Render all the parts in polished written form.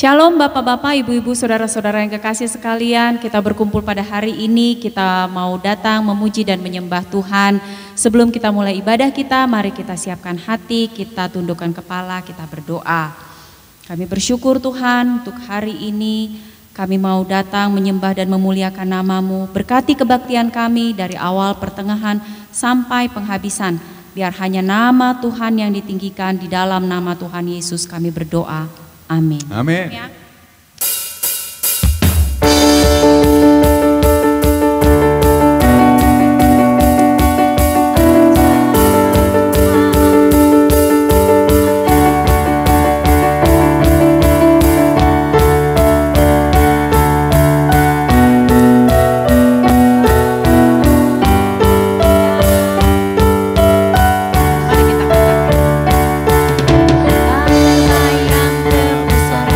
Shalom Bapak-Bapak, Ibu-Ibu, Saudara-saudara yang kekasih sekalian. Kita berkumpul pada hari ini, kita mau datang memuji dan menyembah Tuhan. Sebelum kita mulai ibadah kita, mari kita siapkan hati, kita tundukkan kepala, kita berdoa. Kami bersyukur Tuhan untuk hari ini, kami mau datang menyembah dan memuliakan nama-Mu. Berkati kebaktian kami dari awal pertengahan sampai penghabisan. Biar hanya nama Tuhan yang ditinggikan, di dalam nama Tuhan Yesus kami berdoa. Amin. Amin. Ya. Allah yang terbesar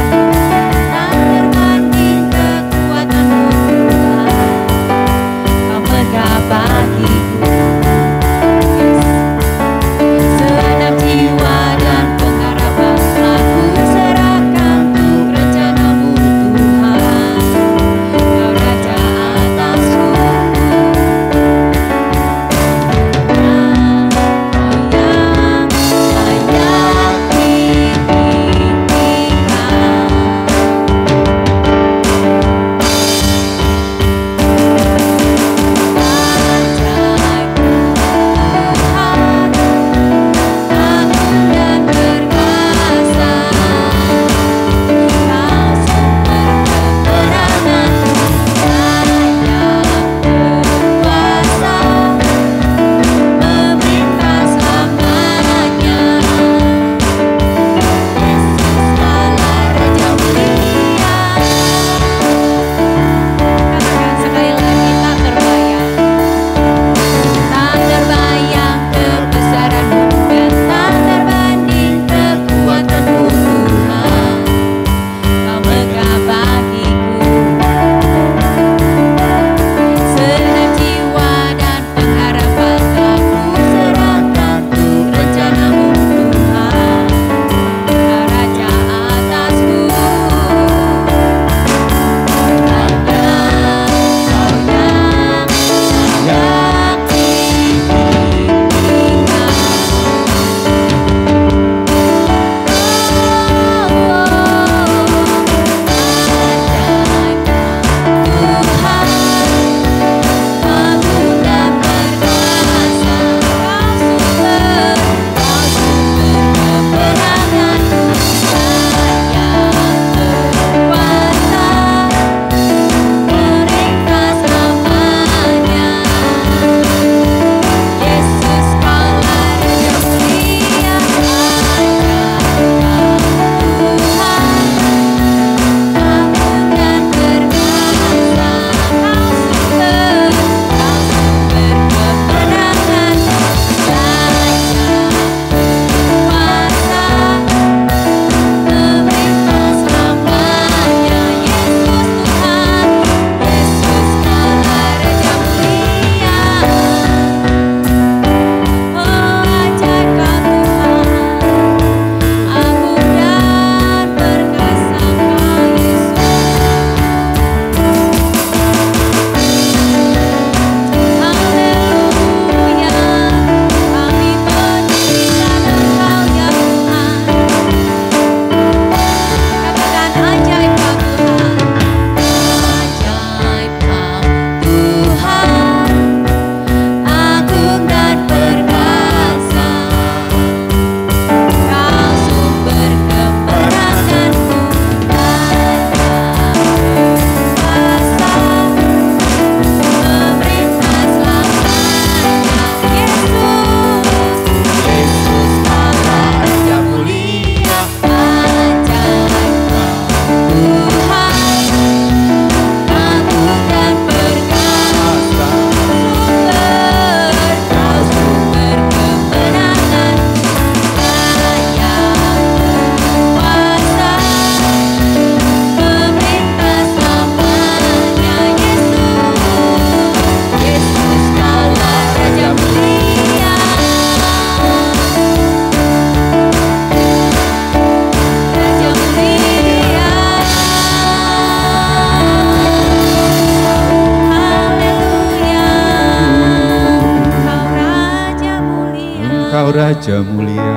Raja mulia.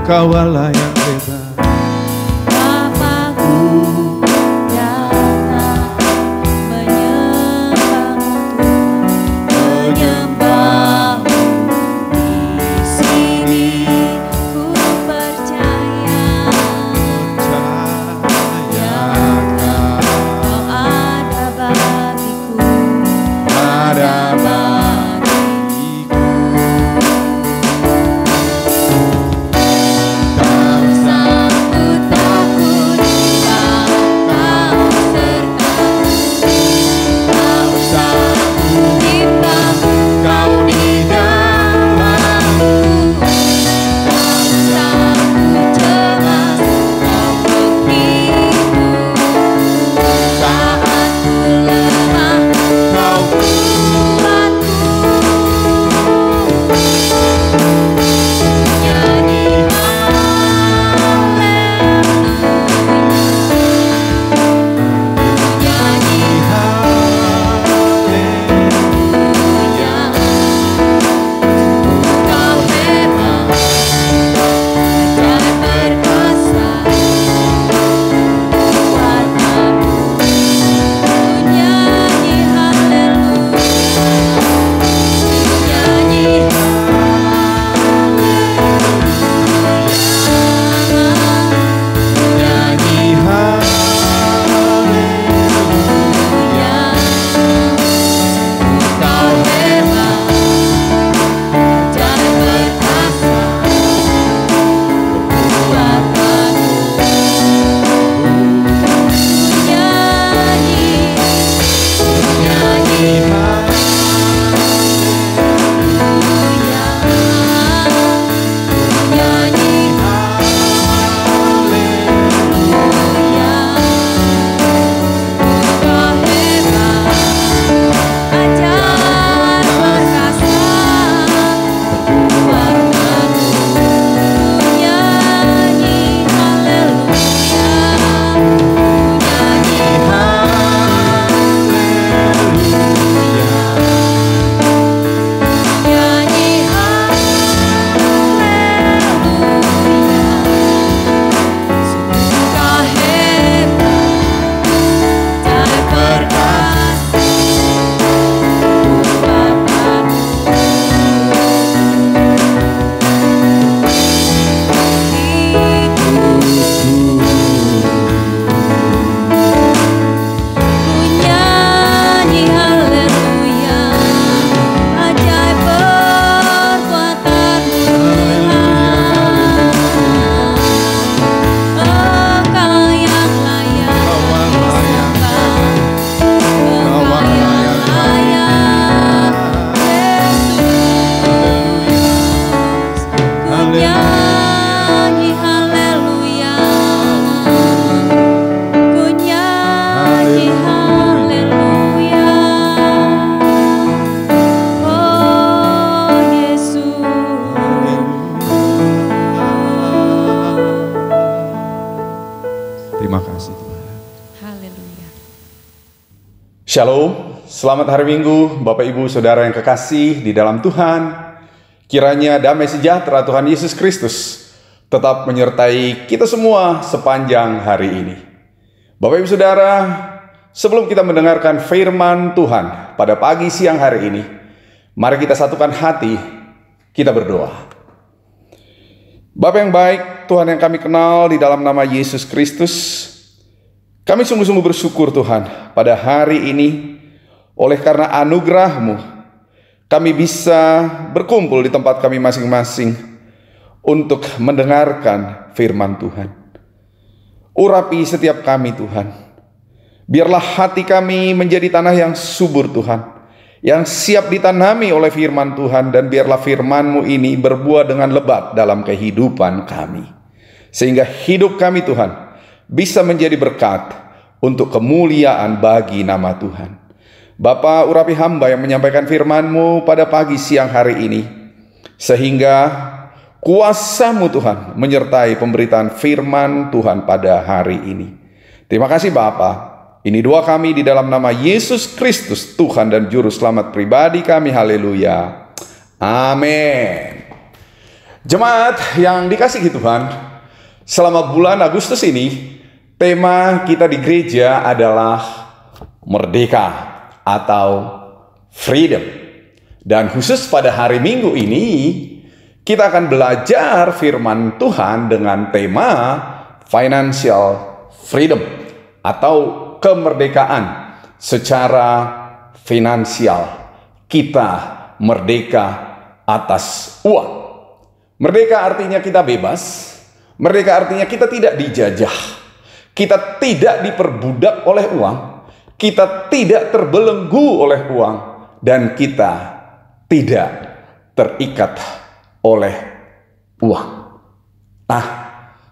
Kau Allah yang hebat. Bapakku datang menyembahmu di sini, ku percaya kau ada bagiku, ada bagiku. Terima kasih Tuhan. Haleluya. Shalom, selamat hari Minggu Bapak Ibu Saudara yang kekasih di dalam Tuhan. Kiranya damai sejahtera Tuhan Yesus Kristus tetap menyertai kita semua sepanjang hari ini. Bapak Ibu Saudara, sebelum kita mendengarkan firman Tuhan pada pagi siang hari ini, mari kita satukan hati, kita berdoa. Bapa yang baik, Tuhan yang kami kenal di dalam nama Yesus Kristus, kami sungguh-sungguh bersyukur Tuhan pada hari ini, oleh karena anugerah-Mu, kami bisa berkumpul di tempat kami masing-masing untuk mendengarkan firman Tuhan. Urapi setiap kami Tuhan, biarlah hati kami menjadi tanah yang subur Tuhan, yang siap ditanami oleh firman Tuhan, dan biarlah firman-Mu ini berbuah dengan lebat dalam kehidupan kami, sehingga hidup kami Tuhan bisa menjadi berkat untuk kemuliaan bagi nama Tuhan. Bapa, urapi hamba yang menyampaikan firman-Mu pada pagi siang hari ini, sehingga kuasa-Mu Tuhan menyertai pemberitaan firman Tuhan pada hari ini. Terima kasih Bapa. Ini doa kami di dalam nama Yesus Kristus, Tuhan dan Juru Selamat pribadi kami. Haleluya. Amin. Jemaat yang dikasihi Tuhan, selama bulan Agustus ini, tema kita di gereja adalah merdeka atau freedom. Dan khusus pada hari Minggu ini, kita akan belajar firman Tuhan dengan tema financial freedom atau kemerdekaan secara finansial. Kita merdeka atas uang. Merdeka artinya kita bebas. Merdeka artinya kita tidak dijajah. Kita tidak diperbudak oleh uang. Kita tidak terbelenggu oleh uang. Dan kita tidak terikat oleh uang. Nah,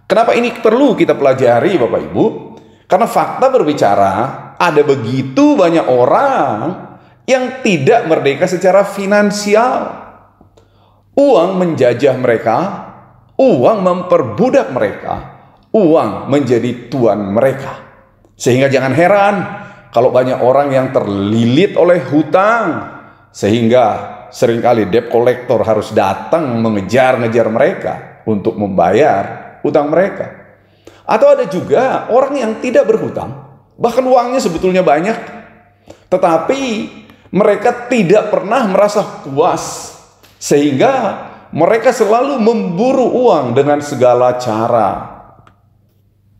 kenapa ini perlu kita pelajari Bapak Ibu? Karena fakta berbicara, ada begitu banyak orang yang tidak merdeka secara finansial. Uang menjajah mereka, uang memperbudak mereka, uang menjadi tuan mereka. Sehingga jangan heran kalau banyak orang yang terlilit oleh hutang, sehingga seringkali debt collector harus datang mengejar-ngejar mereka untuk membayar hutang mereka. Atau ada juga orang yang tidak berhutang, bahkan uangnya sebetulnya banyak, tetapi mereka tidak pernah merasa puas, sehingga mereka selalu memburu uang dengan segala cara.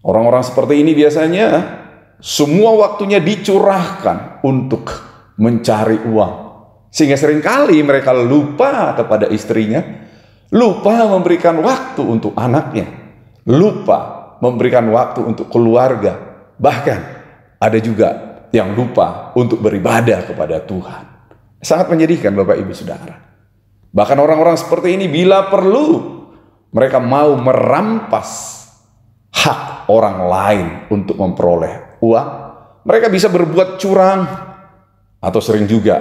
Orang-orang seperti ini biasanya semua waktunya dicurahkan untuk mencari uang, sehingga seringkali mereka lupa kepada istrinya, lupa memberikan waktu untuk anaknya, lupa memberikan waktu untuk keluarga. Bahkan ada juga yang lupa untuk beribadah kepada Tuhan. Sangat menyedihkan Bapak Ibu Saudara. Bahkan orang-orang seperti ini bila perlu, mereka mau merampas hak orang lain untuk memperoleh uang. Mereka bisa berbuat curang, atau sering juga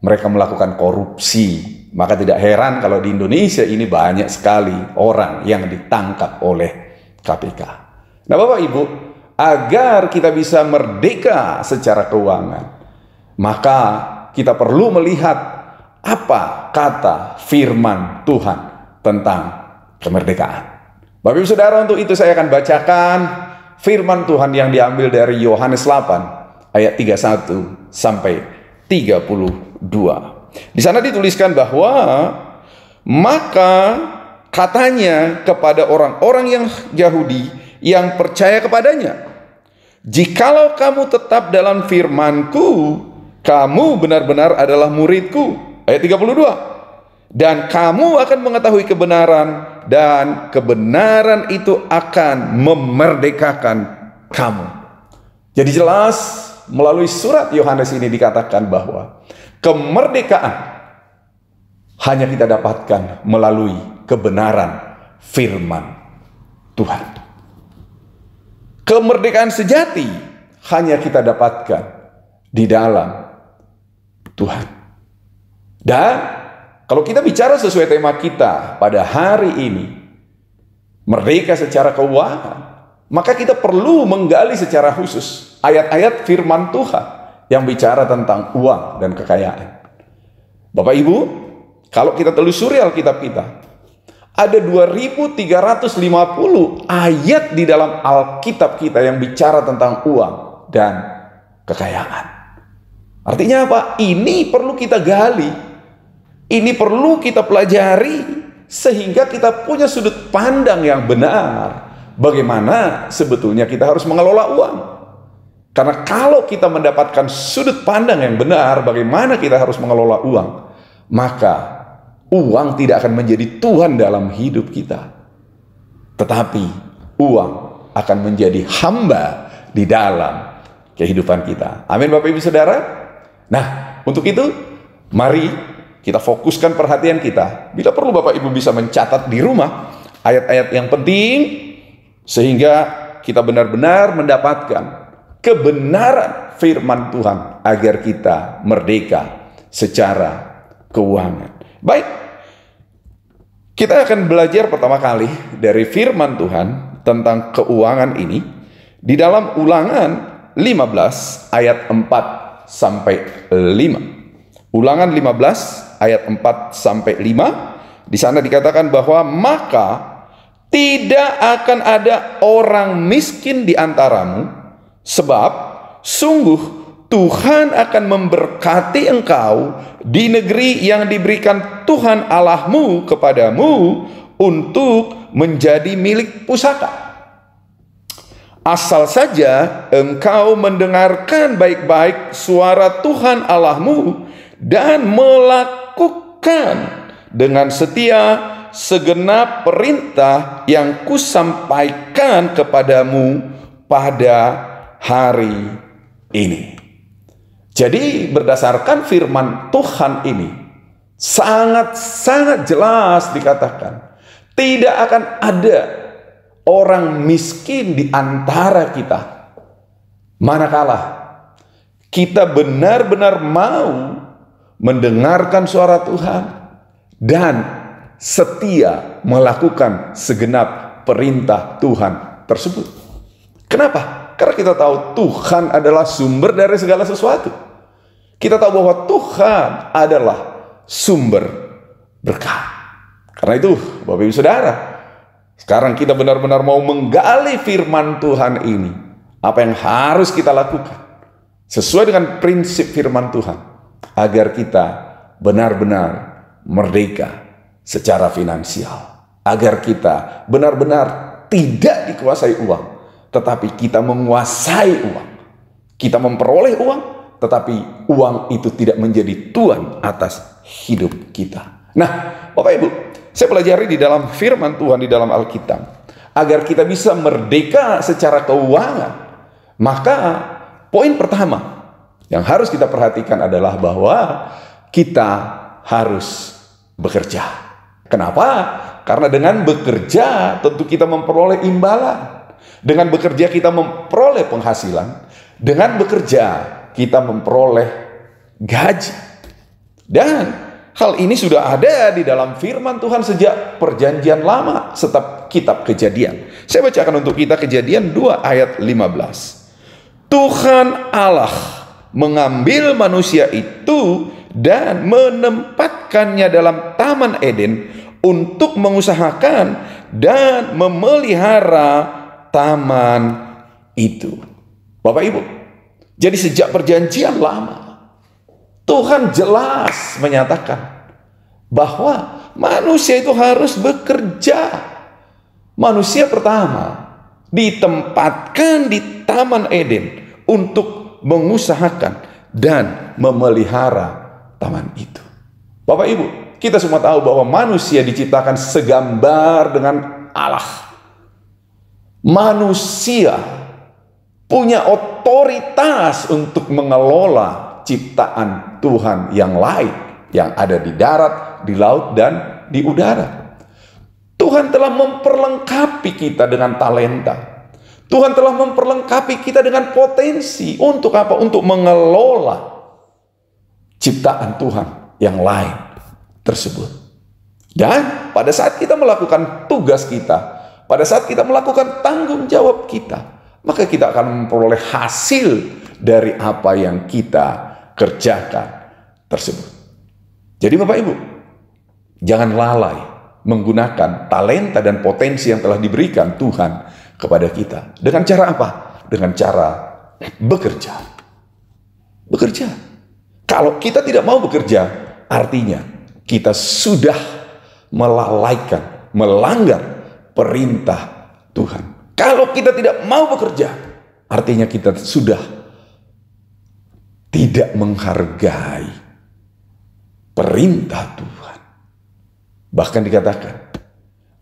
mereka melakukan korupsi. Maka tidak heran kalau di Indonesia ini banyak sekali orang yang ditangkap oleh KPK. Nah Bapak Ibu, agar kita bisa merdeka secara keuangan, maka kita perlu melihat apa kata firman Tuhan tentang kemerdekaan. Bapak Ibu Saudara, untuk itu saya akan bacakan firman Tuhan yang diambil dari Yohanes 8 ayat 31 sampai 32. Di sana dituliskan bahwa maka katanya kepada orang-orang yang Yahudi yang percaya kepadanya, jikalau kamu tetap dalam firman-Ku, kamu benar-benar adalah murid-Ku. Ayat 32. Dan kamu akan mengetahui kebenaran, dan kebenaran itu akan memerdekakan kamu. Jadi jelas melalui surat Yohanes ini dikatakan bahwa kemerdekaan hanya kita dapatkan melalui kebenaran firman Tuhan. Kemerdekaan sejati hanya kita dapatkan di dalam Tuhan. Dan kalau kita bicara sesuai tema kita pada hari ini, merdeka secara keuangan, maka kita perlu menggali secara khusus ayat-ayat firman Tuhan yang bicara tentang uang dan kekayaan. Bapak Ibu, kalau kita telusuri Alkitab kita, ada 2350 ayat di dalam Alkitab kita yang bicara tentang uang dan kekayaan. Artinya apa? Ini perlu kita gali. Ini perlu kita pelajari sehingga kita punya sudut pandang yang benar. Bagaimana sebetulnya kita harus mengelola uang. Karena kalau kita mendapatkan sudut pandang yang benar bagaimana kita harus mengelola uang, maka uang tidak akan menjadi Tuhan dalam hidup kita. Tetapi uang akan menjadi hamba di dalam kehidupan kita. Amin Bapak Ibu Saudara. Nah, untuk itu mari kita fokuskan perhatian kita. Bila perlu Bapak Ibu bisa mencatat di rumah ayat-ayat yang penting sehingga kita benar-benar mendapatkan kebenaran firman Tuhan agar kita merdeka secara keuangan. Baik, kita akan belajar pertama kali dari firman Tuhan tentang keuangan ini di dalam Ulangan 15 ayat 4 sampai 5. Ulangan 15 ayat 4 sampai 5. Di sana dikatakan bahwa maka tidak akan ada orang miskin di antaramu, sebab sungguh Tuhan akan memberkati engkau di negeri yang diberikan Tuhan Allahmu kepadamu untuk menjadi milik pusaka. Asal saja engkau mendengarkan baik-baik suara Tuhan Allahmu dan melakukan dengan setia segenap perintah yang kusampaikan kepadamu pada hari ini. Jadi berdasarkan firman Tuhan ini sangat-sangat jelas dikatakan tidak akan ada orang miskin di antara kita manakala kita benar-benar mau mendengarkan suara Tuhan dan setia melakukan segenap perintah Tuhan tersebut. Kenapa? Karena kita tahu Tuhan adalah sumber dari segala sesuatu. Kita tahu bahwa Tuhan adalah sumber berkah. Karena itu, Bapak Ibu Saudara, sekarang kita benar-benar mau menggali firman Tuhan ini. Apa yang harus kita lakukan sesuai dengan prinsip firman Tuhan agar kita benar-benar merdeka secara finansial, agar kita benar-benar tidak dikuasai uang, tetapi kita menguasai uang. Kita memperoleh uang, tetapi uang itu tidak menjadi tuan atas hidup kita. Nah, Bapak Ibu, saya pelajari di dalam firman Tuhan di dalam Alkitab, agar kita bisa merdeka secara keuangan. Maka poin pertama yang harus kita perhatikan adalah bahwa kita harus bekerja. Kenapa? Karena dengan bekerja tentu kita memperoleh imbalan. Dengan bekerja kita memperoleh penghasilan. Dengan bekerja kita memperoleh gaji. Dan hal ini sudah ada di dalam firman Tuhan sejak perjanjian lama serta kitab Kejadian. Saya bacakan untuk kita Kejadian 2 ayat 15. Tuhan Allah mengambil manusia itu dan menempatkannya dalam Taman Eden untuk mengusahakan dan memelihara taman itu. Bapak Ibu, jadi sejak perjanjian lama Tuhan jelas menyatakan bahwa manusia itu harus bekerja. Manusia pertama ditempatkan di Taman Eden untuk mengusahakan dan memelihara taman itu. Bapak Ibu, kita semua tahu bahwa manusia diciptakan segambar dengan Allah. Manusia punya otoritas untuk mengelola ciptaan Tuhan yang lain, yang ada di darat, di laut, dan di udara. Tuhan telah memperlengkapi kita dengan talenta. Tuhan telah memperlengkapi kita dengan potensi. Untuk apa? Untuk mengelola ciptaan Tuhan yang lain tersebut. Dan pada saat kita melakukan tugas kita, pada saat kita melakukan tanggung jawab kita, maka kita akan memperoleh hasil dari apa yang kita kerjakan tersebut. Jadi Bapak Ibu, jangan lalai menggunakan talenta dan potensi yang telah diberikan Tuhan kepada kita. Dengan cara apa? Dengan cara bekerja. Bekerja. Kalau kita tidak mau bekerja, artinya kita sudah melalaikan, melanggar perintah Tuhan. Kalau kita tidak mau bekerja, artinya kita sudah tidak menghargai perintah Tuhan. Bahkan dikatakan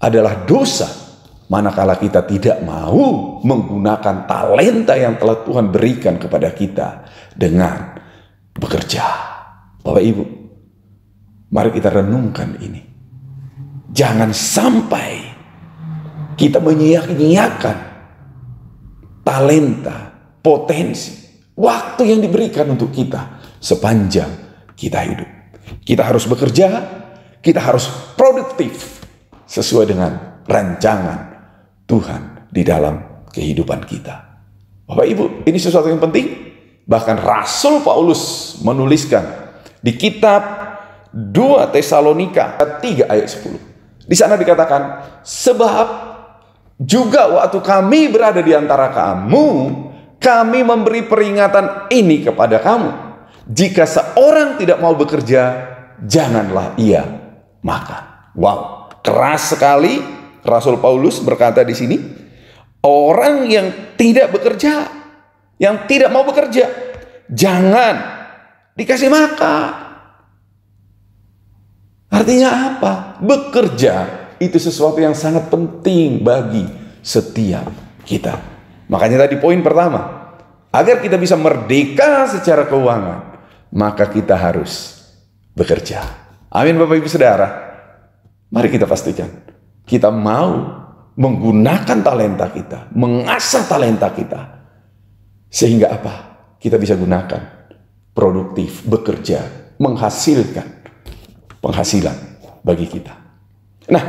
adalah dosa manakala kita tidak mau menggunakan talenta yang telah Tuhan berikan kepada kita dengan bekerja. Bapak Ibu, mari kita renungkan ini. Jangan sampai kita menyia-nyiakan talenta, potensi, waktu yang diberikan untuk kita sepanjang kita hidup. Kita harus bekerja, kita harus produktif sesuai dengan rancangan Tuhan di dalam kehidupan kita. Bapak Ibu, ini sesuatu yang penting. Bahkan Rasul Paulus menuliskan di kitab 2 Tesalonika 3 ayat 10. Di sana dikatakan, sebab juga waktu kami berada di antara kamu, kami memberi peringatan ini kepada kamu. Jika seorang tidak mau bekerja, janganlah ia makan. Wow, keras sekali Rasul Paulus berkata di sini, orang yang tidak bekerja, yang tidak mau bekerja, jangan dikasih makan. Artinya apa? Bekerja itu sesuatu yang sangat penting bagi setiap kita. Makanya tadi poin pertama, agar kita bisa merdeka secara keuangan, maka kita harus bekerja. Amin Bapak Ibu Saudara. Mari kita pastikan kita mau menggunakan talenta kita, mengasah talenta kita, sehingga apa? Kita bisa gunakan produktif, bekerja, menghasilkan penghasilan bagi kita. Nah,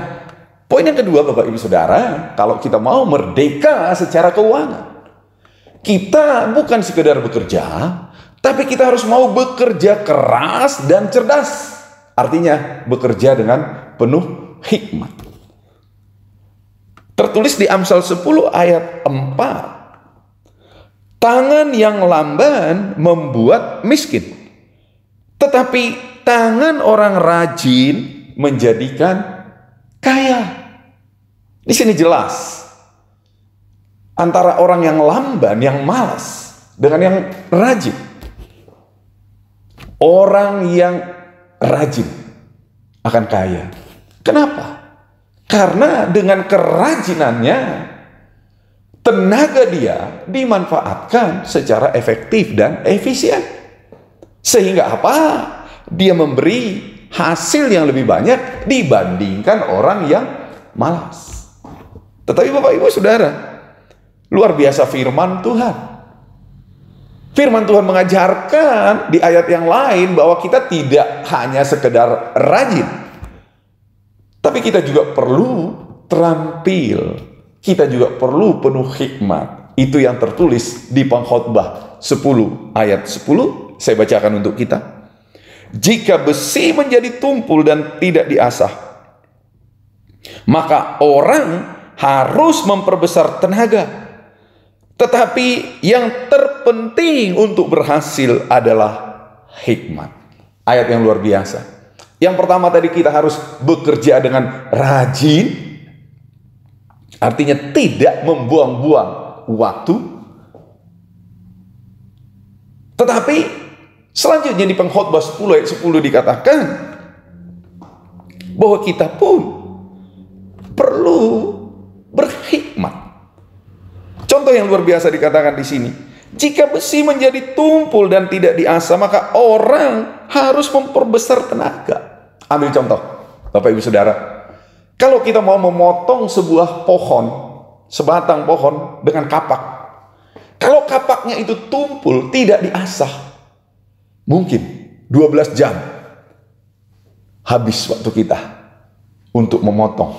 poin yang kedua Bapak Ibu Saudara, kalau kita mau merdeka secara keuangan, kita bukan sekedar bekerja, tapi kita harus mau bekerja keras dan cerdas. Artinya bekerja dengan penuh hikmat. Tertulis di Amsal 10 ayat 4. Tangan yang lamban membuat miskin, tetapi tangan orang rajin menjadikan kaya. Di sini jelas antara orang yang lamban, yang malas, dengan yang rajin. Orang yang rajin akan kaya. Kenapa? Karena dengan kerajinannya, tenaga dia dimanfaatkan secara efektif dan efisien. Sehingga apa? Dia memberi hasil yang lebih banyak dibandingkan orang yang malas. Tetapi Bapak Ibu Saudara, luar biasa firman Tuhan. Firman Tuhan mengajarkan di ayat yang lain bahwa kita tidak hanya sekedar rajin, tapi kita juga perlu terampil. Kita juga perlu penuh hikmat. Itu yang tertulis di Pengkhotbah 10 ayat 10. Saya bacakan untuk kita. Jika besi menjadi tumpul dan tidak diasah, maka orang harus memperbesar tenaga. Tetapi yang terpenting untuk berhasil adalah hikmat. Ayat yang luar biasa. Yang pertama tadi, kita harus bekerja dengan rajin. Artinya tidak membuang-buang waktu. Tetapi selanjutnya di Pengkhotbah 10 ayat 10 dikatakan bahwa kita pun perlu berhikmat. Contoh yang luar biasa dikatakan di sini. Jika besi menjadi tumpul dan tidak diasah, maka orang harus memperbesar tenaga. Ambil contoh, Bapak Ibu Saudara. Kalau kita mau memotong sebuah pohon, sebatang pohon dengan kapak. Kalau kapaknya itu tumpul, tidak diasah, mungkin 12 jam habis waktu kita untuk memotong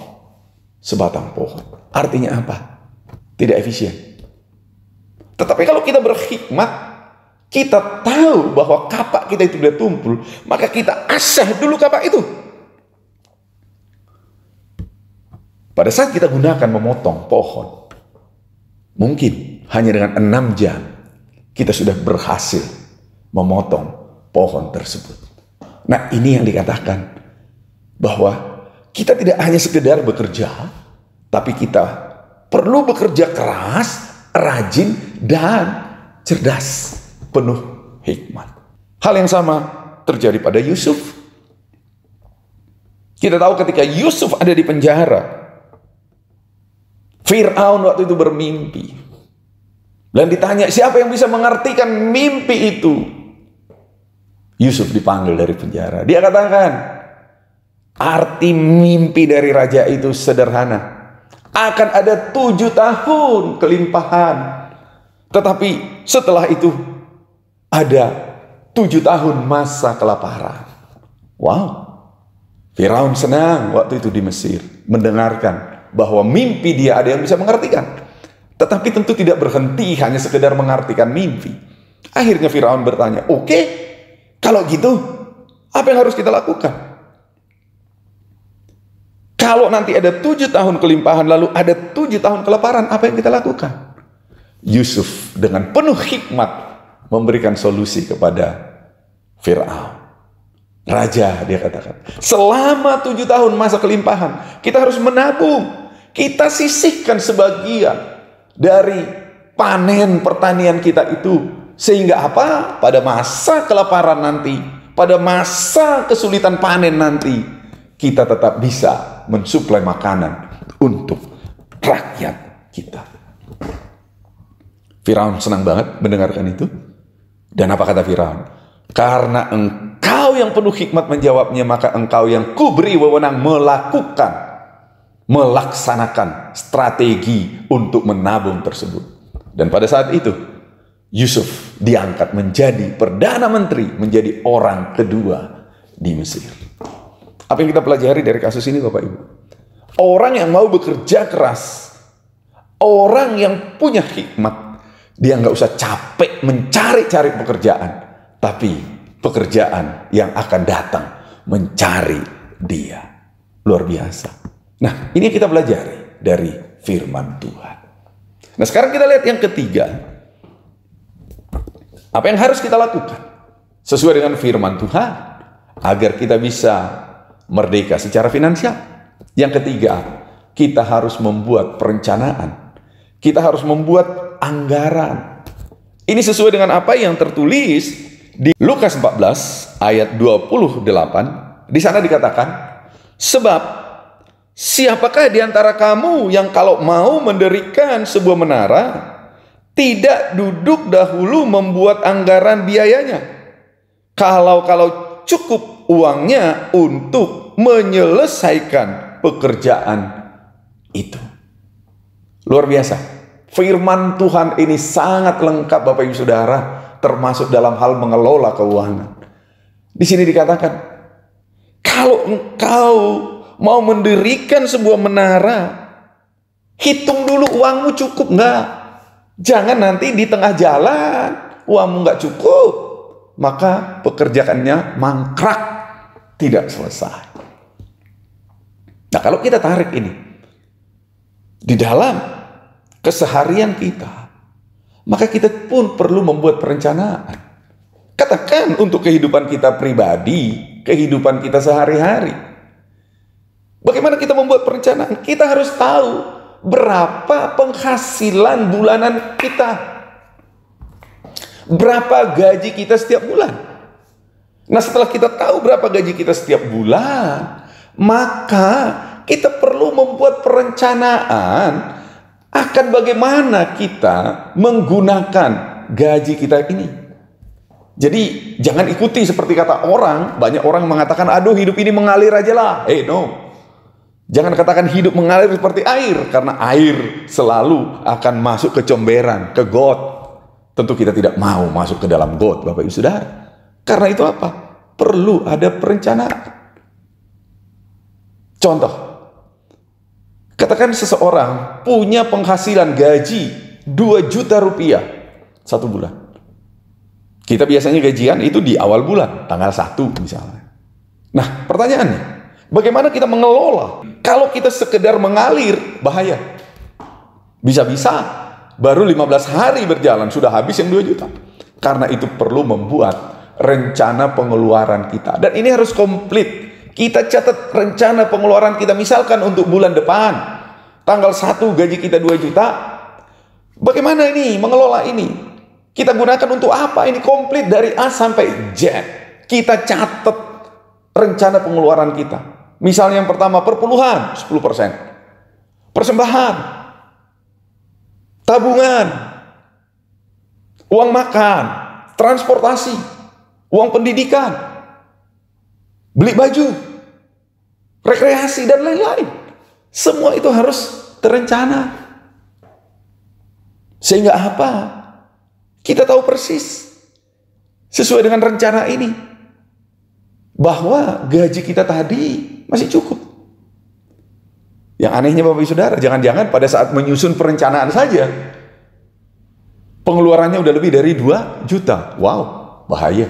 sebatang pohon. Artinya apa? Tidak efisien. Tetapi kalau kita berhikmat, kita tahu bahwa kapak kita itu sudah tumpul, maka kita asah dulu kapak itu. Pada saat kita gunakan memotong pohon, mungkin hanya dengan 6 jam, kita sudah berhasil memotong pohon tersebut. Nah, ini yang dikatakan bahwa kita tidak hanya sekedar bekerja, tapi kita perlu bekerja keras, rajin, dan cerdas, penuh hikmat. Hal yang sama terjadi pada Yusuf. Kita tahu ketika Yusuf ada di penjara, Fir'aun waktu itu bermimpi. Dan ditanya, siapa yang bisa mengartikan mimpi itu? Yusuf dipanggil dari penjara. Dia katakan, arti mimpi dari raja itu sederhana. Akan ada 7 tahun kelimpahan. Tetapi setelah itu ada 7 tahun masa kelaparan. Wow. Firaun senang waktu itu di Mesir mendengarkan bahwa mimpi dia ada yang bisa mengartikan. Tetapi tentu tidak berhenti hanya sekedar mengartikan mimpi. Akhirnya Firaun bertanya, oke, kalau gitu apa yang harus kita lakukan? Kalau nanti ada 7 tahun kelimpahan lalu ada 7 tahun kelaparan, apa yang kita lakukan? Yusuf dengan penuh hikmat memberikan solusi kepada Firaun. Raja, dia katakan, selama 7 tahun masa kelimpahan, kita harus menabung. Kita sisihkan sebagian dari panen pertanian kita itu. Sehingga apa? Pada masa kelaparan nanti, pada masa kesulitan panen nanti, kita tetap bisa mensuplai makanan untuk rakyat kita. Firaun senang banget mendengarkan itu. Dan apa kata Firaun? Karena engkau yang penuh hikmat menjawabnya, maka engkau yang kuberi wewenang melaksanakan strategi untuk menabung tersebut. Dan pada saat itu, Yusuf diangkat menjadi Perdana Menteri, menjadi orang kedua di Mesir. Apa yang kita pelajari dari kasus ini, Bapak Ibu? Orang yang mau bekerja keras, orang yang punya hikmat, dia nggak usah capek mencari-cari pekerjaan, tapi pekerjaan yang akan datang mencari dia. Luar biasa. Nah, ini kita pelajari dari firman Tuhan. Nah, sekarang kita lihat yang ketiga. Apa yang harus kita lakukan sesuai dengan firman Tuhan agar kita bisa merdeka secara finansial? Yang ketiga, kita harus membuat perencanaan. Kita harus membuat anggaran. Ini sesuai dengan apa yang tertulis di Lukas 14 ayat 28. Di sana dikatakan, sebab siapakah di antara kamu yang kalau mau mendirikan sebuah menara, tidak duduk dahulu membuat anggaran biayanya? Kalau cukup uangnya untuk menyelesaikan pekerjaan itu. Luar biasa. Firman Tuhan ini sangat lengkap, Bapak Ibu Saudara, termasuk dalam hal mengelola keuangan. Di sini dikatakan, kalau engkau mau mendirikan sebuah menara, hitung dulu uangmu cukup nggak? Jangan nanti di tengah jalan uangmu nggak cukup, maka pekerjaannya mangkrak, tidak selesai. Nah, kalau kita tarik ini di dalam keseharian kita, maka kita pun perlu membuat perencanaan. Katakan untuk kehidupan kita pribadi, kehidupan kita sehari-hari. Bagaimana kita membuat perencanaan? Kita harus tahu berapa penghasilan bulanan kita. Berapa gaji kita setiap bulan. Nah, setelah kita tahu berapa gaji kita setiap bulan, maka kita perlu membuat perencanaan akan bagaimana kita menggunakan gaji kita ini. Jadi jangan ikuti seperti kata orang. Banyak orang mengatakan, aduh hidup ini mengalir aja lah. No. Jangan katakan hidup mengalir seperti air, karena air selalu akan masuk ke comberan, ke got. Tentu kita tidak mau masuk ke dalam got, Bapak Ibu Saudara. Karena itu apa? Perlu ada perencanaan. Contoh, Katakan seseorang punya penghasilan gaji 2 juta rupiah 1 bulan. Kita biasanya gajian itu di awal bulan, tanggal 1 misalnya. Nah, pertanyaannya, bagaimana kita mengelola? Kalau kita sekedar mengalir, bahaya. Bisa-bisa baru 15 hari berjalan sudah habis yang 2 juta. Karena itu perlu membuat rencana pengeluaran kita. Dan ini harus komplit. Kita catat rencana pengeluaran kita. Misalkan untuk bulan depan, tanggal 1 gaji kita 2 juta. Bagaimana ini mengelola ini? Kita gunakan untuk apa? Ini komplit dari A sampai Z. Kita catat rencana pengeluaran kita. Misalnya yang pertama, perpuluhan 10%. Persembahan. Tabungan. Uang makan. Transportasi. Uang pendidikan. Beli baju. Rekreasi dan lain-lain. Semua itu harus terencana. Sehingga apa? Kita tahu persis. Sesuai dengan rencana ini. Bahwa gaji kita tadi masih cukup. Yang anehnya Bapak Ibu Saudara, jangan-jangan pada saat menyusun perencanaan saja, pengeluarannya udah lebih dari 2 juta. Wow, bahaya.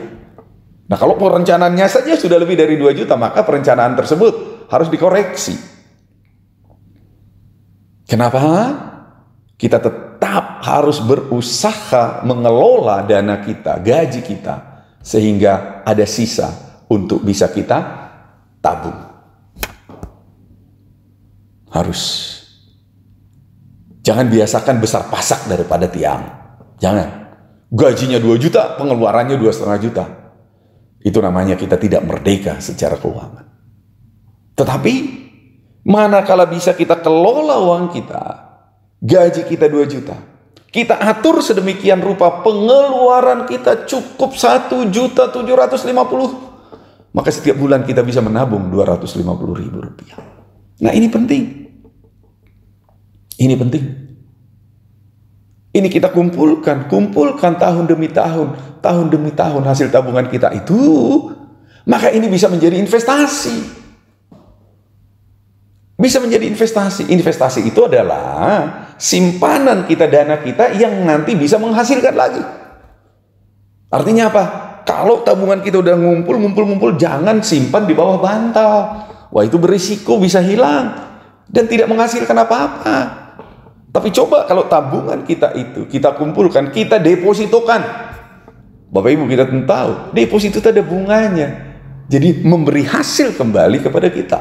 Nah, kalau perencanaannya saja sudah lebih dari 2 juta, maka perencanaan tersebut harus dikoreksi. Kenapa? Kita tetap harus berusaha mengelola dana kita, gaji kita, sehingga ada sisa untuk bisa kita tabung. Harus. Jangan biasakan besar pasak daripada tiang. Jangan. Gajinya 2 juta, pengeluarannya 2,5 juta. Itu namanya kita tidak merdeka secara keuangan. Tetapi, manakala bisa kita kelola uang kita, gaji kita 2 juta, kita atur sedemikian rupa pengeluaran kita cukup 1.750.000, maka setiap bulan kita bisa menabung 250.000 rupiah. Nah, ini penting. Ini penting. Ini kita kumpulkan tahun demi tahun hasil tabungan kita itu, maka ini bisa menjadi investasi. Bisa menjadi investasi. Investasi itu adalah simpanan kita, dana kita yang nanti bisa menghasilkan lagi. Artinya apa? Kalau tabungan kita udah ngumpul, jangan simpan di bawah bantal. Wah, itu berisiko bisa hilang dan tidak menghasilkan apa-apa. Tapi coba kalau tabungan kita itu kita kumpulkan, kita depositokan. Bapak Ibu, kita tentu tahu, deposito itu ada bunganya. Jadi memberi hasil kembali kepada kita.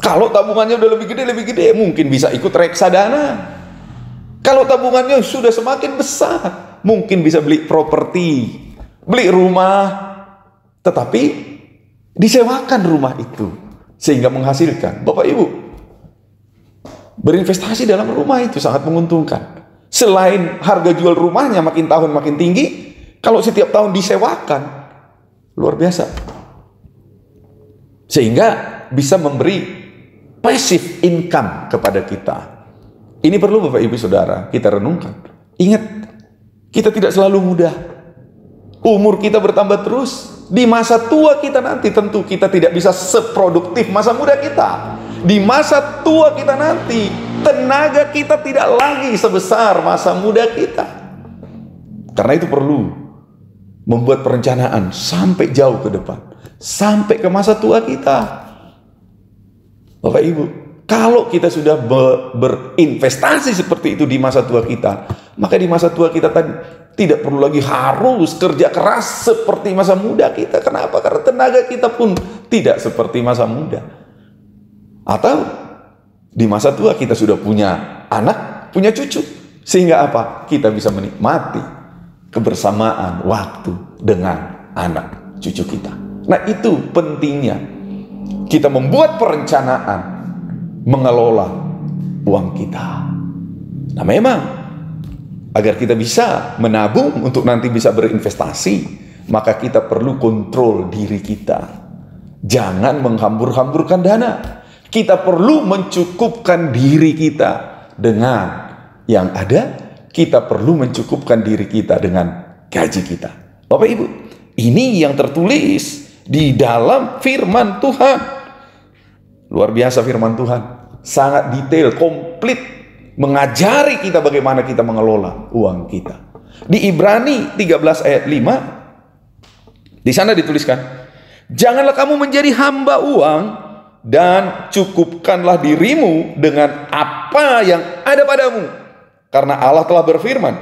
Kalau tabungannya udah lebih gede, mungkin bisa ikut reksadana. Kalau tabungannya sudah semakin besar, mungkin bisa beli properti, beli rumah, tetapi disewakan rumah itu sehingga menghasilkan. Bapak Ibu, berinvestasi dalam rumah itu sangat menguntungkan. Selain harga jual rumahnya makin tahun makin tinggi, kalau setiap tahun disewakan, luar biasa. Sehingga bisa memberi passive income kepada kita. Ini perlu Bapak Ibu Saudara kita renungkan. Ingat, kita tidak selalu muda. Umur kita bertambah terus. Di masa tua kita nanti tentu kita tidak bisa seproduktif masa muda kita. Di masa tua kita nanti, tenaga kita tidak lagi sebesar masa muda kita. Karena itu perlu membuat perencanaan sampai jauh ke depan, sampai ke masa tua kita. Bapak Ibu, kalau kita sudah berinvestasi seperti itu di masa tua kita, maka di masa tua kita tidak perlu lagi harus kerja keras seperti masa muda kita. Kenapa? Karena tenaga kita pun tidak seperti masa muda. Atau di masa tua kita sudah punya anak, punya cucu. Sehingga apa? Kita bisa menikmati kebersamaan waktu dengan anak cucu kita. Nah, itu pentingnya kita membuat perencanaan mengelola uang kita. Nah, memang agar kita bisa menabung untuk nanti bisa berinvestasi, maka kita perlu kontrol diri kita. Jangan menghambur-hamburkan dana. Kita perlu mencukupkan diri kita dengan yang ada. Kita perlu mencukupkan diri kita dengan gaji kita. Bapak Ibu, ini yang tertulis di dalam firman Tuhan. Luar biasa firman Tuhan. sangat detail, komplit, mengajari kita bagaimana kita mengelola uang kita. Di Ibrani 13 ayat 5, di sana dituliskan, janganlah kamu menjadi hamba uang, dan cukupkanlah dirimu dengan apa yang ada padamu. Karena Allah telah berfirman,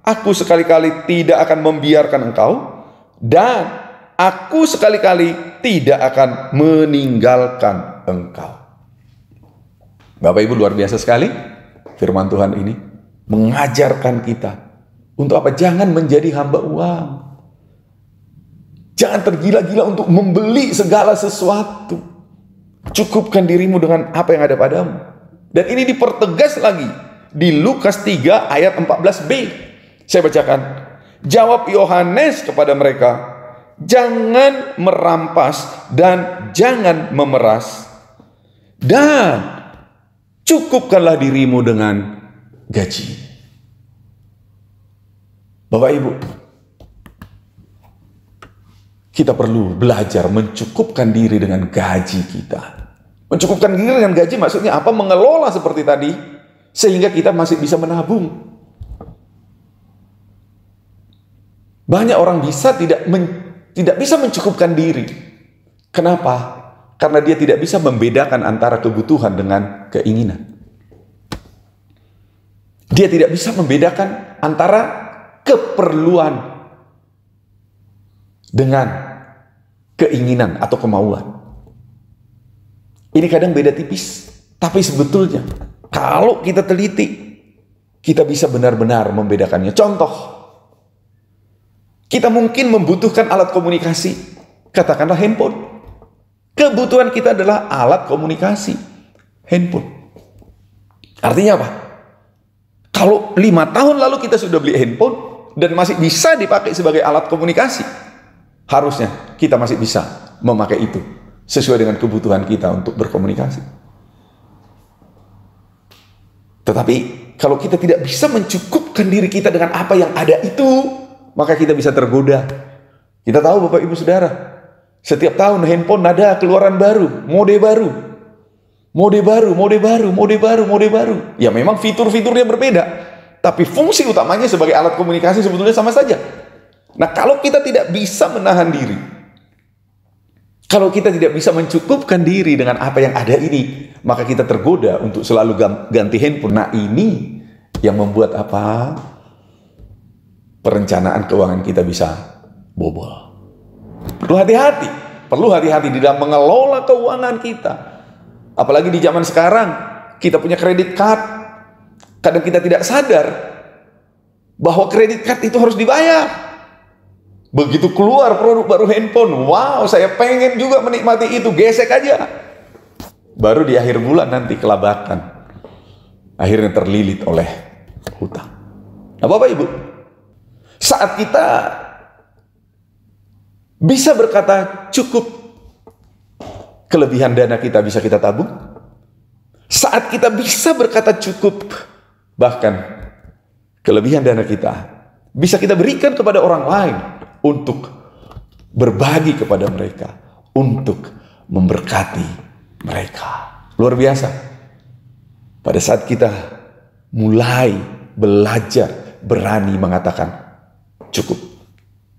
aku sekali-kali tidak akan membiarkan engkau, dan aku sekali-kali tidak akan meninggalkan engkau. Bapak Ibu, luar biasa sekali firman Tuhan ini mengajarkan kita untuk apa? Jangan menjadi hamba uang. Jangan tergila-gila untuk membeli segala sesuatu. Cukupkan dirimu dengan apa yang ada padamu. Dan ini dipertegas lagi di Lukas 3 ayat 14b. Saya bacakan. Jawab Yohanes kepada mereka, jangan merampas dan jangan memeras, dan cukupkanlah dirimu dengan gaji. Bapak Ibu, kita perlu belajar mencukupkan diri dengan gaji kita. Mencukupkan diri dengan gaji maksudnya apa? Mengelola seperti tadi, sehingga kita masih bisa menabung. Banyak orang tidak bisa mencukupkan diri. Kenapa? Karena dia tidak bisa membedakan antara kebutuhan dengan keinginan. Dia tidak bisa membedakan antara keperluan dengan keinginan atau kemauan. Ini kadang beda tipis, tapi sebetulnya kalau kita teliti, kita bisa benar-benar membedakannya. Contoh, kita mungkin membutuhkan alat komunikasi, katakanlah handphone. Kebutuhan kita adalah alat komunikasi, handphone. Artinya apa? Kalau 5 tahun lalu kita sudah beli handphone dan masih bisa dipakai sebagai alat komunikasi, harusnya kita masih bisa memakai itu sesuai dengan kebutuhan kita untuk berkomunikasi. Tetapi kalau kita tidak bisa mencukupkan diri kita dengan apa yang ada itu, maka kita bisa tergoda. Kita tahu Bapak Ibu Saudara, setiap tahun handphone ada keluaran baru, mode baru. Ya memang fitur-fiturnya berbeda, tapi fungsi utamanya sebagai alat komunikasi sebetulnya sama saja. Nah, kalau kita tidak bisa menahan diri, kalau kita tidak bisa mencukupkan diri dengan apa yang ada ini, maka kita tergoda untuk selalu ganti handphone. Nah, ini yang membuat apa? Perencanaan keuangan kita bisa bobol. Perlu hati-hati di dalam mengelola keuangan kita. Apalagi di zaman sekarang, kita punya kredit card. Kadang kita tidak sadar bahwa kredit card itu harus dibayar. Begitu keluar produk baru handphone, wow, saya pengen juga menikmati itu, gesek aja. Baru di akhir bulan nanti kelabakan. Akhirnya terlilit oleh hutang. Nah, Bapak Ibu, saat kita bisa berkata cukup, kelebihan dana kita bisa kita tabung. Saat kita bisa berkata cukup, bahkan kelebihan dana kita bisa kita berikan kepada orang lain untuk berbagi kepada mereka, untuk memberkati mereka. Luar biasa. Pada saat kita mulai belajar berani mengatakan cukup,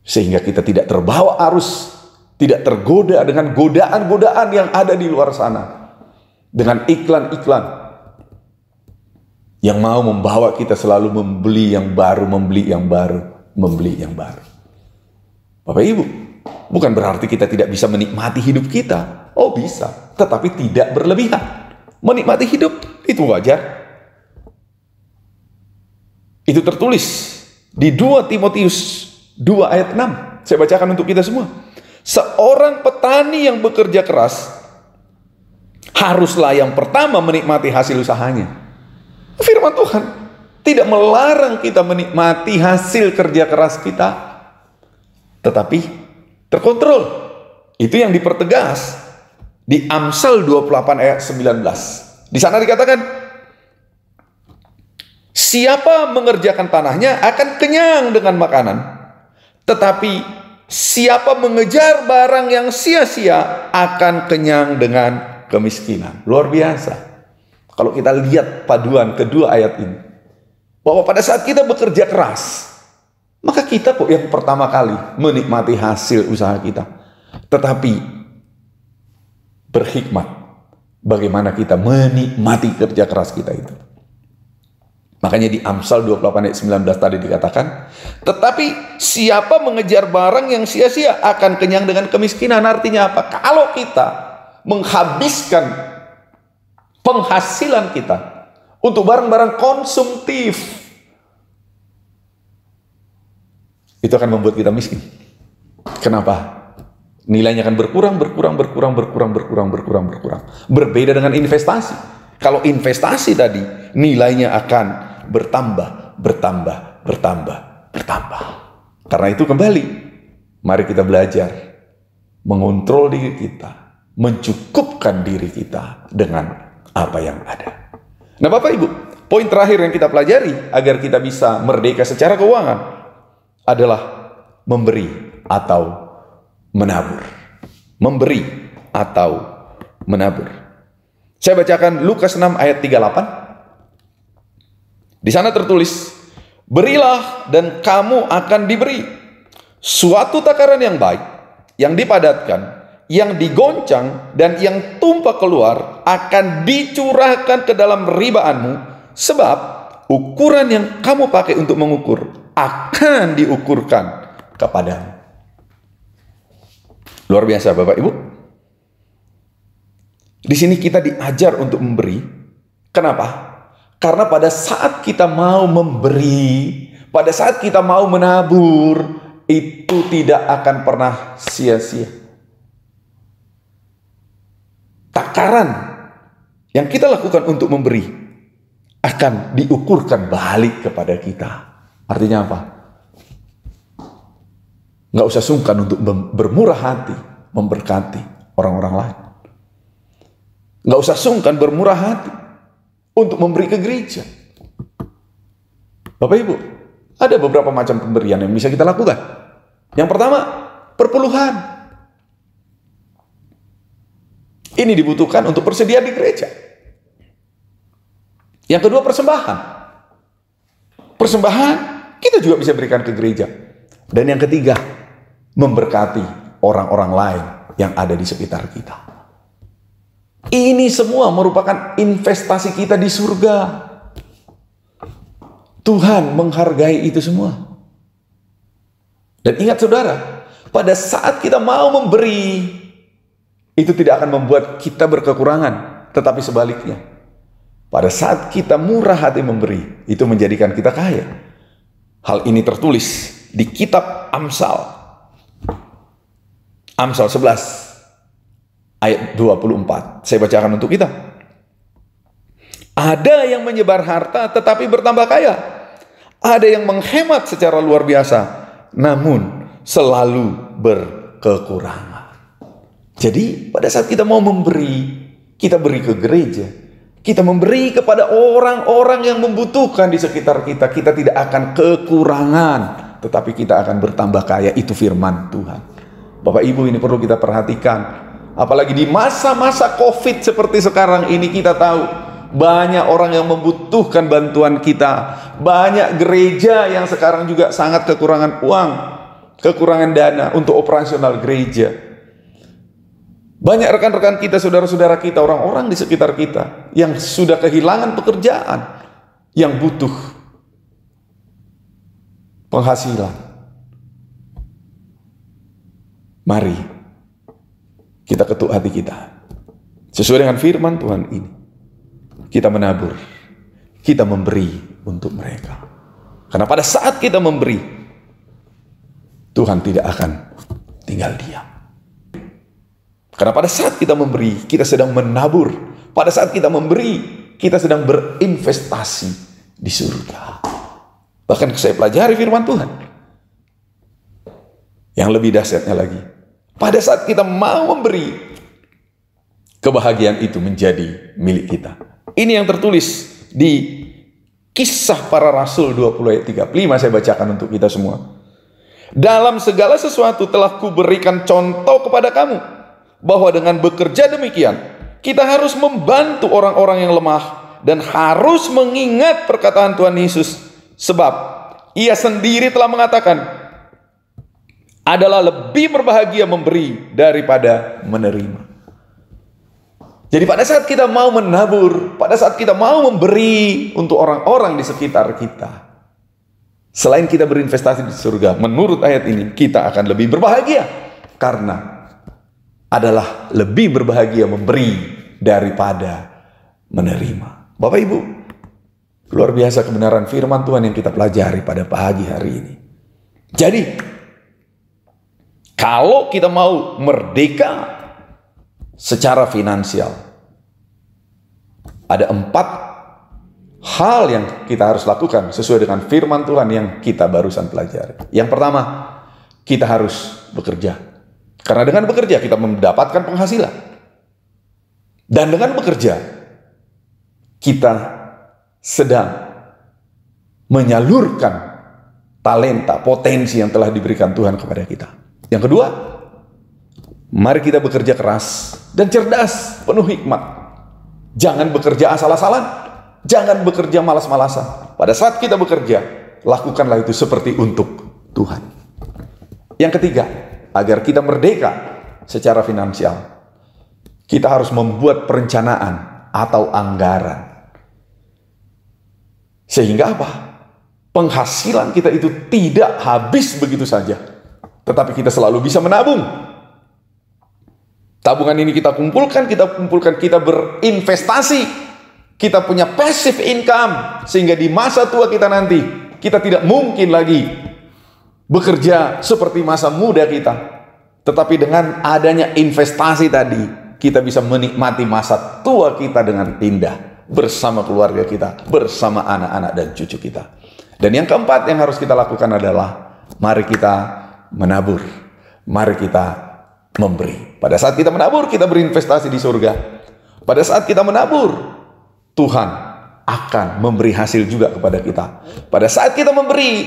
sehingga kita tidak terbawa arus, tidak tergoda dengan godaan-godaan yang ada di luar sana, dengan iklan-iklan yang mau membawa kita selalu membeli yang baru. Bapak Ibu, bukan berarti kita tidak bisa menikmati hidup kita. Oh bisa, tetapi tidak berlebihan. Menikmati hidup itu wajar. Itu tertulis di 2 Timotius 2 ayat 6. Saya bacakan untuk kita semua. Seorang petani yang bekerja keras haruslah yang pertama menikmati hasil usahanya. Firman Tuhan tidak melarang kita menikmati hasil kerja keras kita, tetapi terkontrol. Itu yang dipertegas di Amsal 28 ayat 19. Di sana dikatakan, siapa mengerjakan tanahnya akan kenyang dengan makanan, tetapi siapa mengejar barang yang sia-sia akan kenyang dengan kemiskinan. Luar biasa. Kalau kita lihat paduan kedua ayat ini, bahwa pada saat kita bekerja keras, maka kita kok yang pertama kali menikmati hasil usaha kita. Tetapi berhikmat bagaimana kita menikmati kerja keras kita itu. Makanya di Amsal 28 ayat 19 tadi dikatakan, tetapi siapa mengejar barang yang sia-sia akan kenyang dengan kemiskinan. Artinya apa? Kalau kita menghabiskan penghasilan kita untuk barang-barang konsumtif, itu akan membuat kita miskin. Kenapa? Nilainya akan berkurang. Berbeda dengan investasi. Kalau investasi tadi, nilainya akan bertambah. Karena itu kembali, mari kita belajar mengontrol diri kita, mencukupkan diri kita dengan apa yang ada. Nah Bapak Ibu, poin terakhir yang kita pelajari agar kita bisa merdeka secara keuangan adalah memberi atau menabur. Memberi atau menabur. Saya bacakan Lukas 6 ayat 38. Di sana tertulis, berilah dan kamu akan diberi. Suatu takaran yang baik, yang dipadatkan, yang digoncang dan yang tumpah keluar akan dicurahkan ke dalam ribaanmu, sebab ukuran yang kamu pakai untuk mengukur akan diukurkan kepadamu. Luar biasa Bapak Ibu. Di sini kita diajar untuk memberi. Kenapa? Karena pada saat kita mau memberi, pada saat kita mau menabur, itu tidak akan pernah sia-sia. Takaran yang kita lakukan untuk memberi akan diukurkan balik kepada kita. Artinya apa? Nggak usah sungkan untuk bermurah hati, memberkati orang-orang lain. Nggak usah sungkan bermurah hati untuk memberi ke gereja. Bapak Ibu, ada beberapa macam pemberian yang bisa kita lakukan. Yang pertama, perpuluhan. Ini dibutuhkan untuk persediaan di gereja. Yang kedua, persembahan. Persembahan kita juga bisa berikan ke gereja. Dan yang ketiga, memberkati orang-orang lain yang ada di sekitar kita. Ini semua merupakan investasi kita di surga. Tuhan menghargai itu semua. Dan ingat saudara, pada saat kita mau memberi, itu tidak akan membuat kita berkekurangan, tetapi sebaliknya. Pada saat kita murah hati memberi, itu menjadikan kita kaya. Hal ini tertulis di kitab Amsal. Amsal 11 ayat 24. Saya bacakan untuk kita. Ada yang menyebar harta tetapi bertambah kaya. Ada yang menghemat secara luar biasa, namun selalu berkekurangan. Jadi pada saat kita mau memberi, kita beri ke gereja, kita memberi kepada orang-orang yang membutuhkan di sekitar kita, kita tidak akan kekurangan, tetapi kita akan bertambah kaya. Itu firman Tuhan. Bapak Ibu, ini perlu kita perhatikan. Apalagi di masa-masa COVID seperti sekarang ini, kita tahu banyak orang yang membutuhkan bantuan kita. Banyak gereja yang sekarang juga sangat kekurangan uang, kekurangan dana untuk operasional gereja. Banyak rekan-rekan kita, saudara-saudara kita, orang-orang di sekitar kita yang sudah kehilangan pekerjaan, yang butuh penghasilan. Mari kita ketuk hati kita sesuai dengan firman Tuhan ini. Kita menabur, kita memberi untuk mereka. Karena pada saat kita memberi, Tuhan tidak akan tinggal diam. Karena pada saat kita memberi, kita sedang menabur. Pada saat kita memberi, kita sedang berinvestasi di surga. Bahkan saya pelajari firman Tuhan. Yang lebih dahsyatnya lagi, pada saat kita mau memberi, kebahagiaan itu menjadi milik kita. Ini yang tertulis di Kisah Para Rasul 20 ayat 35. Saya bacakan untuk kita semua. Dalam segala sesuatu telah kuberikan contoh kepada kamu, bahwa dengan bekerja demikian, kita harus membantu orang-orang yang lemah dan harus mengingat perkataan Tuhan Yesus, sebab Ia sendiri telah mengatakan, adalah lebih berbahagia memberi daripada menerima. Jadi pada saat kita mau menabur, pada saat kita mau memberi untuk orang-orang di sekitar kita, selain kita berinvestasi di surga, menurut ayat ini kita akan lebih berbahagia, karena adalah lebih berbahagia memberi daripada menerima. Bapak Ibu, luar biasa kebenaran firman Tuhan yang kita pelajari pada pagi hari ini. Jadi, kalau kita mau merdeka secara finansial, ada 4 hal yang kita harus lakukan sesuai dengan firman Tuhan yang kita barusan pelajari. Yang pertama, kita harus bekerja. Karena dengan bekerja kita mendapatkan penghasilan. Dan dengan bekerja kita sedang menyalurkan talenta, potensi yang telah diberikan Tuhan kepada kita. Yang kedua, mari kita bekerja keras dan cerdas, penuh hikmat. Jangan bekerja asal-asalan, jangan bekerja malas-malasan. Pada saat kita bekerja, lakukanlah itu seperti untuk Tuhan. Yang ketiga, agar kita merdeka secara finansial, kita harus membuat perencanaan atau anggaran. Sehingga apa? Penghasilan kita itu tidak habis begitu saja, tetapi kita selalu bisa menabung. Tabungan ini kita kumpulkan, kita berinvestasi. Kita punya passive income, sehingga di masa tua kita nanti, kita tidak mungkin lagi bekerja seperti masa muda kita. Tetapi dengan adanya investasi tadi, kita bisa menikmati masa tua kita dengan indah, bersama keluarga kita, bersama anak-anak dan cucu kita. Dan yang keempat yang harus kita lakukan adalah, mari kita menabur, mari kita memberi. Pada saat kita menabur, kita berinvestasi di surga. Pada saat kita menabur, Tuhan akan memberi hasil juga kepada kita. Pada saat kita memberi,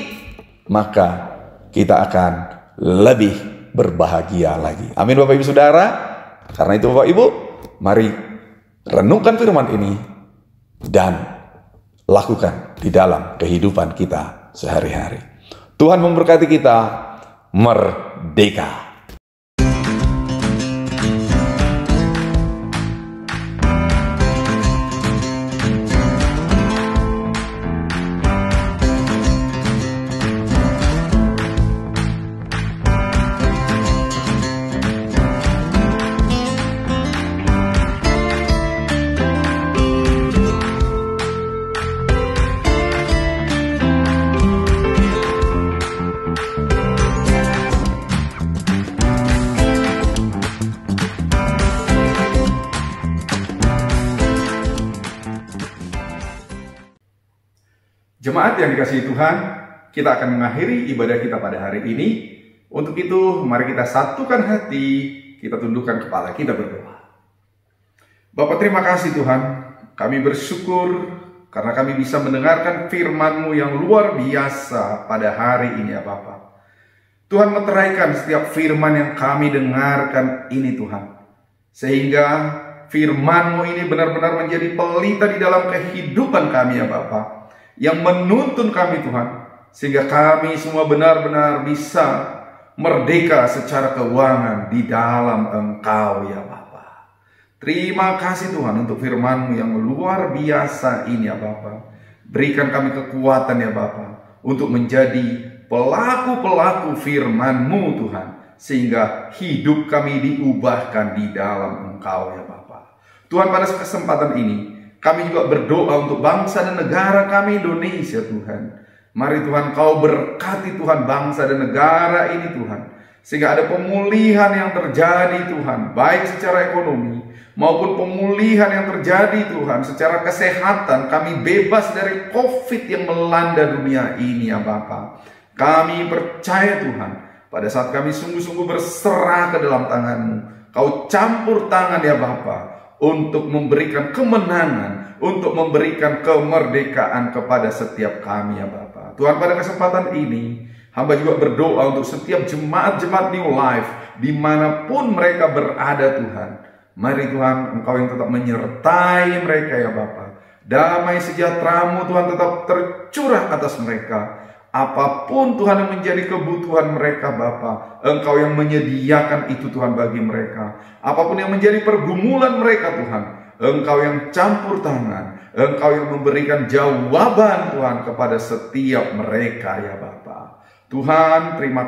maka kita akan lebih berbahagia lagi. Amin Bapak Ibu Saudara. Karena itu Bapak Ibu, mari renungkan firman ini dan lakukan di dalam kehidupan kita sehari-hari. Tuhan memberkati kita merdeka. Jemaat yang dikasihi Tuhan, kita akan mengakhiri ibadah kita pada hari ini. Untuk itu, mari kita satukan hati, kita tundukkan kepala, kita berdoa. Bapa, terima kasih Tuhan, kami bersyukur karena kami bisa mendengarkan firman-Mu yang luar biasa pada hari ini ya Bapa. Tuhan, meteraikan setiap firman yang kami dengarkan ini Tuhan, sehingga firman-Mu ini benar-benar menjadi pelita di dalam kehidupan kami ya Bapa, yang menuntun kami Tuhan, sehingga kami semua benar-benar bisa merdeka secara keuangan di dalam Engkau ya Bapa. Terima kasih Tuhan untuk firman-Mu yang luar biasa ini ya Bapa. Berikan kami kekuatan ya Bapa untuk menjadi pelaku-pelaku firman-Mu Tuhan, sehingga hidup kami diubahkan di dalam Engkau ya Bapa. Tuhan, pada kesempatan ini kami juga berdoa untuk bangsa dan negara kami Indonesia Tuhan. Mari Tuhan, Kau berkati Tuhan bangsa dan negara ini Tuhan, sehingga ada pemulihan yang terjadi Tuhan, baik secara ekonomi maupun pemulihan yang terjadi Tuhan secara kesehatan. Kami bebas dari COVID yang melanda dunia ini ya Bapa. Kami percaya Tuhan, pada saat kami sungguh-sungguh berserah ke dalam tangan-Mu, Kau campur tangan ya Bapa, untuk memberikan kemenangan, untuk memberikan kemerdekaan kepada setiap kami ya Bapa. Tuhan, pada kesempatan ini hamba juga berdoa untuk setiap jemaat-jemaat New Life dimanapun mereka berada Tuhan. Mari Tuhan, Engkau yang tetap menyertai mereka ya Bapa. Damai sejahtera-Mu Tuhan tetap tercurah atas mereka. Apapun Tuhan yang menjadi kebutuhan mereka Bapa, Engkau yang menyediakan itu Tuhan bagi mereka. Apapun yang menjadi pergumulan mereka Tuhan, Engkau yang campur tangan, Engkau yang memberikan jawaban Tuhan kepada setiap mereka ya Bapa. Tuhan, terima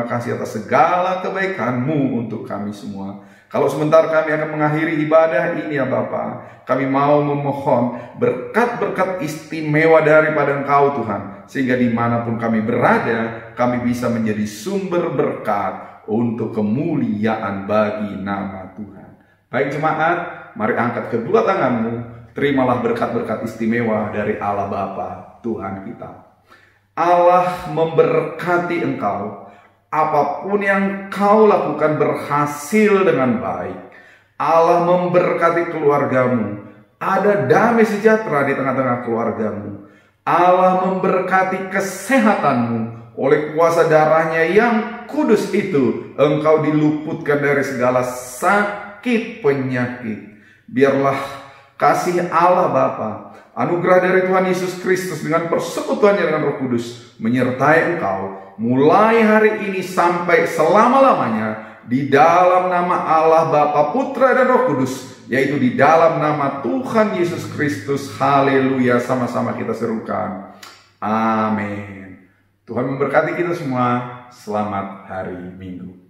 kasih atas segala kebaikan-Mu untuk kami semua. Kalau sebentar kami akan mengakhiri ibadah ini ya Bapa, kami mau memohon berkat-berkat istimewa daripada Engkau Tuhan, sehingga dimanapun kami berada, kami bisa menjadi sumber berkat untuk kemuliaan bagi nama Tuhan. Baik jemaat, mari angkat kedua tanganmu, terimalah berkat-berkat istimewa dari Allah Bapa Tuhan kita. Allah memberkati engkau. Apapun yang kau lakukan berhasil dengan baik. Allah memberkati keluargamu. Ada damai sejahtera di tengah-tengah keluargamu. Allah memberkati kesehatanmu. Oleh kuasa darahnya yang kudus itu, engkau diluputkan dari segala sakit penyakit. Biarlah kasih Allah Bapa, anugerah dari Tuhan Yesus Kristus dengan persekutuannya dengan Roh Kudus menyertai engkau mulai hari ini sampai selama-lamanya, di dalam nama Allah Bapa, Putra dan Roh Kudus, yaitu di dalam nama Tuhan Yesus Kristus. Haleluya. Sama-sama kita serukan amin. Tuhan memberkati kita semua. Selamat hari Minggu.